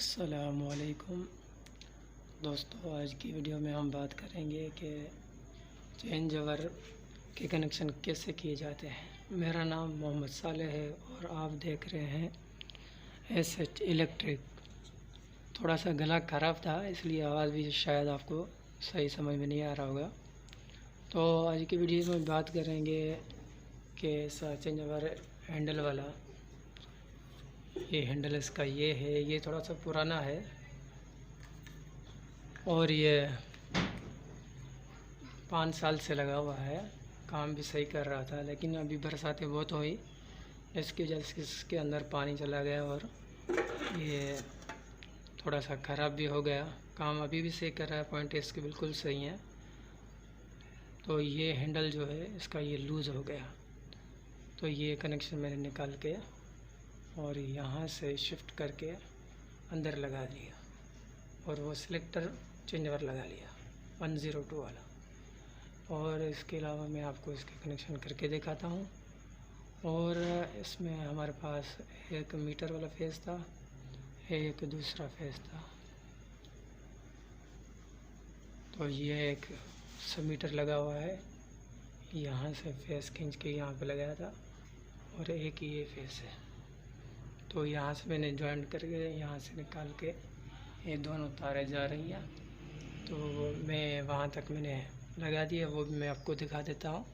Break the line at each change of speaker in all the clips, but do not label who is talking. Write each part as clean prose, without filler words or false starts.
अस्सलामुअलैकुम दोस्तों, आज की वीडियो में हम बात करेंगे कि चेंज ओवर के कनेक्शन कैसे किए जाते हैं। मेरा नाम मोहम्मद साले है और आप देख रहे हैं एसएच इलेक्ट्रिक। थोड़ा सा गला ख़राब था, इसलिए आवाज़ भी शायद आपको सही समझ में नहीं आ रहा होगा। तो आज की वीडियो में बात करेंगे कि चेंज ओवर हैंडल वाला, ये हैंडल इसका ये है, ये थोड़ा सा पुराना है और ये 5 साल से लगा हुआ है। काम भी सही कर रहा था, लेकिन अभी बरसातें बहुत हुई, इसकी वजह से इसके अंदर पानी चला गया और ये थोड़ा सा ख़राब भी हो गया। काम अभी भी सही कर रहा है, पॉइंट इसके बिल्कुल सही है। तो ये हैंडल जो है इसका ये लूज़ हो गया, तो ये कनेक्शन मैंने निकाल के और यहाँ से शिफ्ट करके अंदर लगा दिया और वो सिलेक्टर चेंज ओवर लगा लिया 102 वाला। और इसके अलावा मैं आपको इसके कनेक्शन करके दिखाता हूँ। और इसमें हमारे पास एक मीटर वाला फेस था, एक दूसरा फेस था। तो ये एक सब मीटर लगा हुआ है, यहाँ से फेस खींच के यहाँ पे लगाया था और एक ये फेस है। तो यहाँ से मैंने जॉइंट करके यहाँ से निकाल के ये दोनों तारें जा रही हैं, तो मैं वहाँ तक मैंने लगा दिया, वो भी मैं आपको दिखा देता हूँ।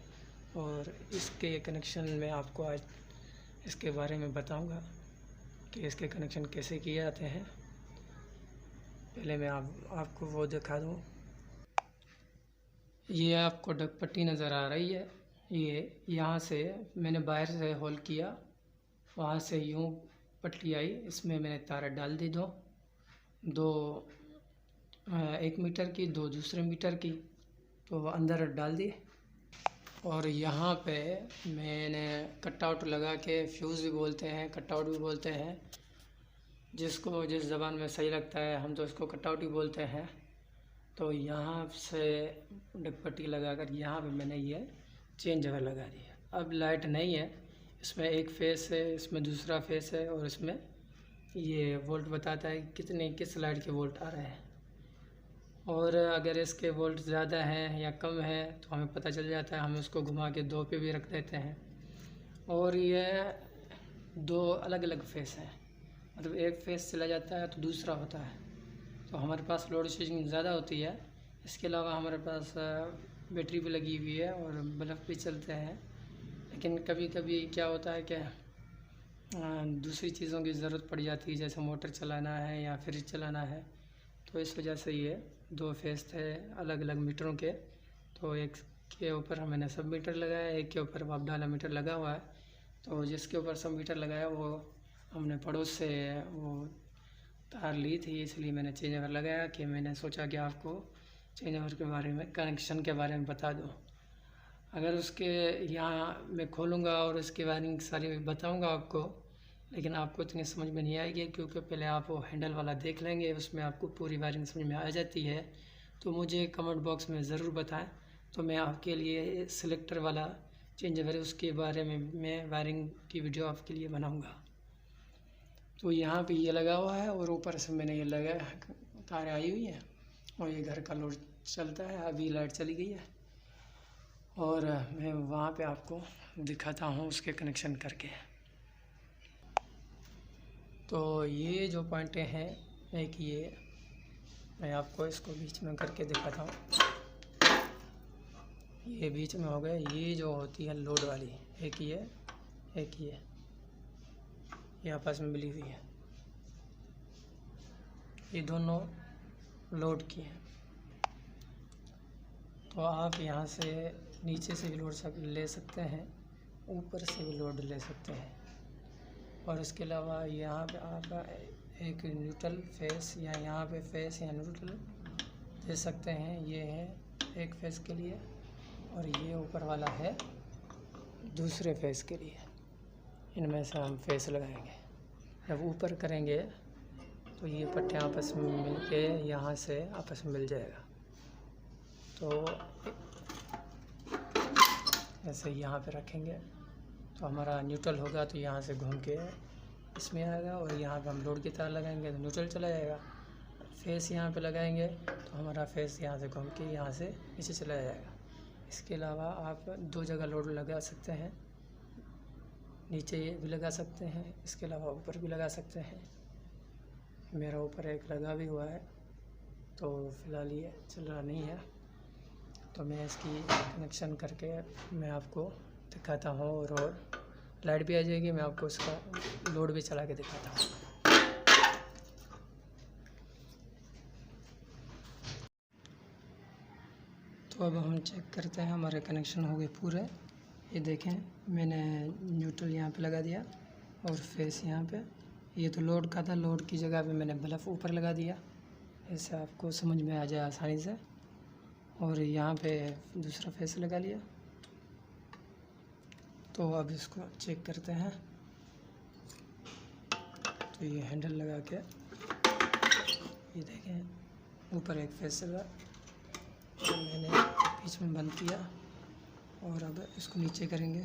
और इसके कनेक्शन में आपको आज इसके बारे में बताऊँगा कि इसके कनेक्शन कैसे किए जाते हैं। पहले मैं आपको वो दिखा दूँ। ये आपको डगपट्टी नज़र आ रही है, ये यहाँ से मैंने बाहर से होल किया, वहाँ से यूँ पट्टी आई, इसमें मैंने तार डाल दी दो 1 मीटर की, 2 दूसरे मीटर की, तो अंदर डाल दी। और यहाँ पे मैंने कटआउट लगा के, फ्यूज़ भी बोलते हैं, कटआउट भी बोलते हैं, जिसको जिस ज़बान में सही लगता है, हम तो इसको कटआउट ही बोलते हैं। तो यहाँ से डगपट्टी लगा कर यहाँ पे मैंने ये चेंज ओवर लगा दिया। अब लाइट नहीं है, इसमें एक फेस है, इसमें दूसरा फेस है और इसमें ये वोल्ट बताता है किस लाइट के वोल्ट आ रहे हैं। और अगर इसके वोल्ट ज़्यादा है या कम है तो हमें पता चल जाता है, हम उसको घुमा के 2 पे भी रख देते हैं। और ये 2 अलग अलग फेस हैं, मतलब एक फेस चला जाता है तो दूसरा होता है। तो हमारे पास लोड शेडिंग ज़्यादा होती है। इसके अलावा हमारे पास बैटरी भी लगी हुई है और बल्ब भी चलते हैं। लेकिन कभी कभी क्या होता है कि दूसरी चीज़ों की ज़रूरत पड़ जाती है, जैसे मोटर चलाना है या फ्रिज चलाना है, तो इस वजह से ये 2 फेस थे अलग अलग मीटरों के। तो एक के ऊपर मैंने सब मीटर लगाया, एक के ऊपर वाप डाला मीटर लगा हुआ है। तो जिसके ऊपर सब मीटर लगाया वो हमने पड़ोस से वो तार ली थी, इसलिए मैंने चेंज ओवर लगाया कि मैंने सोचा कि आपको चेंज ओवर के बारे में, कनेक्शन के बारे में बता दूँ। अगर उसके यहाँ मैं खोलूँगा और उसकी वायरिंग सारी बताऊँगा आपको, लेकिन आपको इतनी समझ में नहीं आएगी, क्योंकि पहले आप वो हैंडल वाला देख लेंगे, उसमें आपको पूरी वायरिंग समझ में आ जाती है। तो मुझे कमेंट बॉक्स में ज़रूर बताएं, तो मैं आपके लिए सिलेक्टर वाला चेंज ओवर उसके बारे में मैं वायरिंग की वीडियो आपके लिए बनाऊँगा। तो यहाँ पे ये लगा हुआ है और ऊपर से मैंने ये लगा, तारें आई हुई हैं और ये घर का लोड चलता है। अभी लाइट चली गई है और मैं वहाँ पे आपको दिखाता हूँ उसके कनेक्शन करके। तो ये जो पॉइंटें हैं, एक ये मैं आपको इसको बीच में करके दिखाता हूँ। ये बीच में हो गया, ये जो होती है लोड वाली, एक ये आपस में मिली हुई है, ये दोनों लोड की हैं। तो आप यहाँ से नीचे से भी लोड ले सकते हैं, ऊपर से भी लोड ले सकते हैं। और इसके अलावा यहाँ पे आप एक न्यूट्रल फेस या यहाँ पे फेस या न्यूट्रल दे सकते हैं। ये है एक फेस के लिए और ये ऊपर वाला है दूसरे फेस के लिए। इनमें से हम फेस लगाएंगे, जब ऊपर करेंगे तो ये पट्टे आपस में मिल के यहाँ से आपस में मिल जाएगा। तो ऐसे यहाँ पे रखेंगे तो हमारा न्यूट्रल होगा, तो यहाँ से घूम के इसमें आएगा, और यहाँ पे हम लोड की तार लगाएंगे तो न्यूट्रल चला जाएगा। फेस यहाँ पे लगाएंगे तो हमारा फेस यहाँ से घूम के यहाँ से नीचे चला जाएगा। इसके अलावा आप 2 जगह लोड लगा सकते हैं, नीचे भी लगा सकते हैं, इसके अलावा ऊपर भी लगा सकते हैं। मेरा ऊपर एक लगा भी हुआ है, तो फ़िलहाल ये चल रहा नहीं है, तो मैं इसकी कनेक्शन करके मैं आपको दिखाता हूँ, और लाइट भी आ जाएगी। मैं आपको इसका लोड भी चला के दिखाता हूँ। तो अब हम चेक करते हैं, हमारे कनेक्शन हो गए पूरे। ये देखें, मैंने न्यूट्रल यहाँ पे लगा दिया और फेस यहाँ पे। ये तो लोड का था, लोड की जगह पे मैंने बल्ब ऊपर लगा दिया, ऐसे आपको समझ में आ जाए आसानी से। और यहाँ पे दूसरा फेस लगा लिया। तो अब इसको चेक करते हैं। तो ये हैंडल लगा के ये देखें, ऊपर एक फेस लगा, तो मैंने बीच में बंद किया, और अब इसको नीचे करेंगे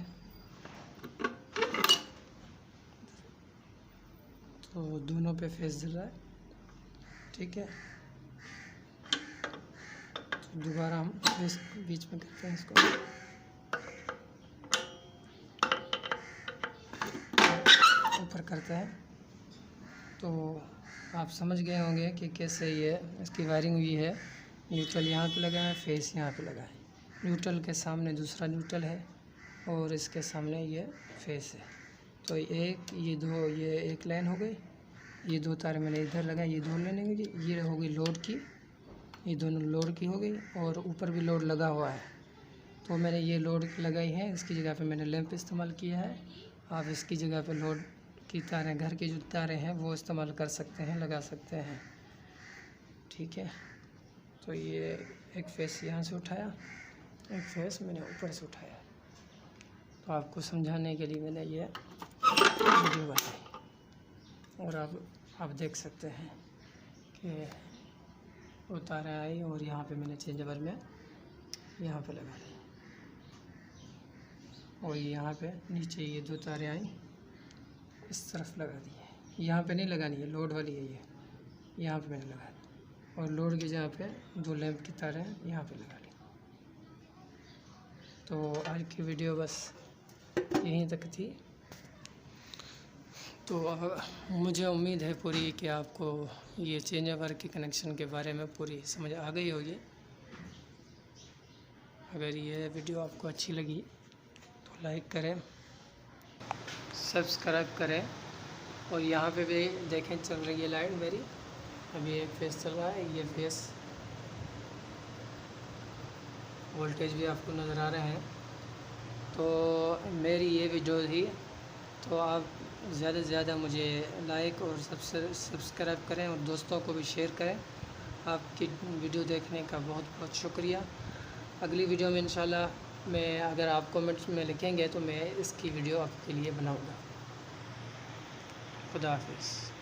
तो दोनों पे फेस जल रहा है। ठीक है, तो दोबारा हम फेस बीच में करते हैं, इसको ऊपर करते हैं। तो आप समझ गए होंगे कि कैसे ये इसकी वायरिंग हुई है। न्यूट्रल यहाँ पे लगा है, फेस यहाँ पे लगा है। न्यूट्रल के सामने दूसरा न्यूट्रल है, और इसके सामने ये फेस है। तो एक ये दो, ये एक लाइन हो गई। ये 2 तार मैंने इधर लगाई, ये 2 लाइन की, ये हो गई लोड की, ये दोनों लोड की हो गई, और ऊपर भी लोड लगा हुआ है। तो मैंने ये लोड लगाई है, इसकी जगह पे मैंने लैंप इस्तेमाल किया है। आप इसकी जगह पे लोड की तारें, घर की जो तारें हैं वो इस्तेमाल कर सकते हैं, लगा सकते हैं। ठीक है, तो ये एक फेस यहाँ से उठाया, एक फेस मैंने ऊपर से उठाया। तो आपको समझाने के लिए मैंने ये वीडियो बनाई, और आप देख सकते हैं कि वो तारें आई, और यहाँ पे मैंने चेंजेबल में यहाँ पे लगा दी, और यहाँ पे नीचे ये 2 तारें आई, इस तरफ लगा दी है। यहाँ पे नहीं लगानी है, लोड वाली है ये, यहाँ पे मैंने लगा दी, और लोड की जगह पे 2 लैंप की तारें यहाँ पे लगा ली। तो आज की वीडियो बस यहीं तक थी। तो मुझे उम्मीद है पूरी कि आपको ये चेंज ओवर के कनेक्शन के बारे में पूरी समझ आ गई होगी। अगर ये वीडियो आपको अच्छी लगी तो लाइक करें, सब्सक्राइब करें, और यहाँ पे भी देखें चल रही है लाइट मेरी। अभी एक फेस चल रहा है, ये फेस वोल्टेज भी आपको नज़र आ रहे हैं। तो मेरी ये वीडियो थी, तो आप ज़्यादा से ज़्यादा मुझे लाइक और सब्सक्राइब करें, और दोस्तों को भी शेयर करें। आपकी वीडियो देखने का बहुत बहुत शुक्रिया। अगली वीडियो में इंशाल्लाह मैं, अगर आप कमेंट्स में लिखेंगे तो मैं इसकी वीडियो आपके लिए बनाऊंगा। खुदा हाफिज़।